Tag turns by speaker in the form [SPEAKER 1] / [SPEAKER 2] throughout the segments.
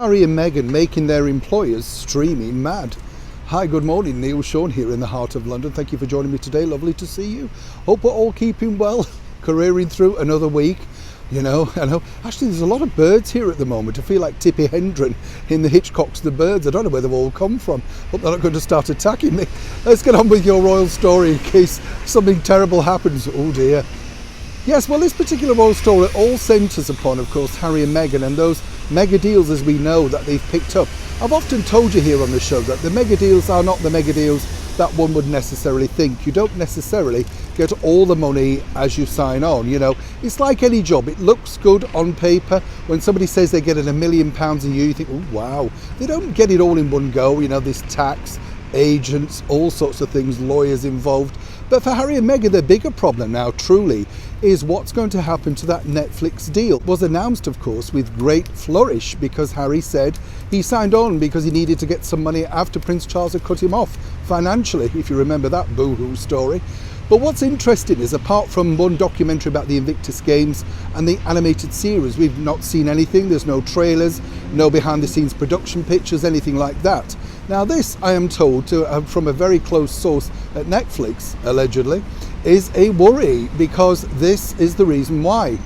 [SPEAKER 1] Harry and Meghan making their employers streaming mad. Hi, good morning. Neil Sean here in the heart of London. Thank you for joining me today. Lovely to see you. Hope we're all keeping well, careering through another week. You know, I know. Actually, there's a lot of birds here at the moment. I feel like Tippi Hedren in the Hitchcock's The Birds. I don't know where they've all come from. Hope they're not going to start attacking me. Let's get on with your royal story in case something terrible happens. Oh dear. Yes, well, this particular royal story all centres upon, of course, Harry and Meghan and those mega deals, as we know, that they've picked up. I've often told you here on the show that the mega deals are not the mega deals that one would necessarily think. You don't necessarily get all the money as you sign on. You know, it's like any job. It looks good on paper. When somebody says they're getting £1 million a year, you think, oh, wow. They don't get it all in one go. You know, there's tax, agents, all sorts of things, lawyers involved. But for Harry and Meghan, the bigger problem now, truly, is what's going to happen to that Netflix deal. It was announced, of course, with great flourish because Harry said he signed on because he needed to get some money after Prince Charles had cut him off financially, if you remember that boohoo story. But what's interesting is, apart from one documentary about the Invictus Games and the animated series, we've not seen anything. There's no trailers, no behind-the-scenes production pictures, anything like that. Now this, I am told, from a very close source at Netflix, allegedly, is a worry because this is the reason why.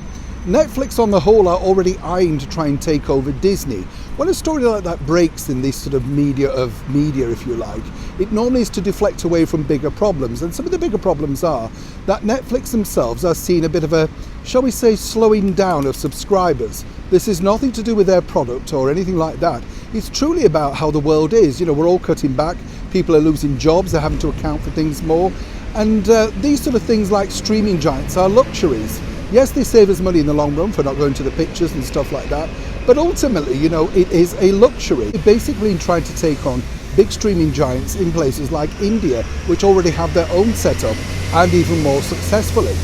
[SPEAKER 1] Netflix on the whole are already eyeing to try and take over Disney. When a story like that breaks in this sort of media, if you like, it normally is to deflect away from bigger problems. And some of the bigger problems are that Netflix themselves are seeing a bit of a, shall we say, slowing down of subscribers. This is nothing to do with their product or anything like that. It's truly about how the world is. You know, we're all cutting back. People are losing jobs. They're having to account for things more. And these sort of things like streaming giants are luxuries. Yes, they save us money in the long run for not going to the pictures and stuff like that. But ultimately, you know, it is a luxury. They're basically trying to take on big streaming giants in places like India, which already have their own setup and even more successfully.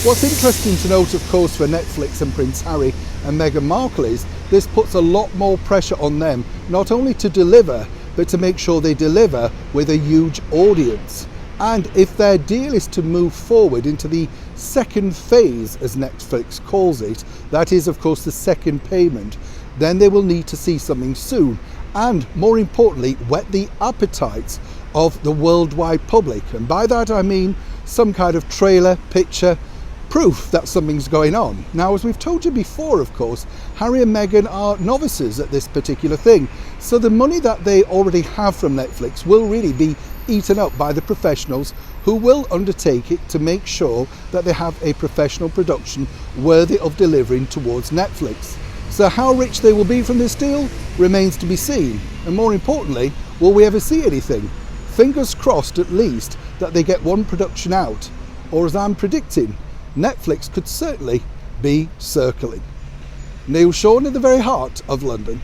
[SPEAKER 1] What's interesting to note, of course, for Netflix and Prince Harry and Meghan Markle is this puts a lot more pressure on them, not only to deliver, but to make sure they deliver with a huge audience. And if their deal is to move forward into the second phase, as Netflix calls it, that is, of course, the second payment, then they will need to see something soon. And more importantly, whet the appetites of the worldwide public. And by that I mean some kind of trailer, picture, proof that something's going on. Now, as we've told you before, of course, Harry and Meghan are novices at this particular thing. So the money that they already have from Netflix will really be eaten up by the professionals who will undertake it to make sure that they have a professional production worthy of delivering towards Netflix. So how rich they will be from this deal remains to be seen. And more importantly, will we ever see anything? Fingers crossed at least that they get one production out. Or as I'm predicting, Netflix could certainly be circling. Neil Sean in the very heart of London.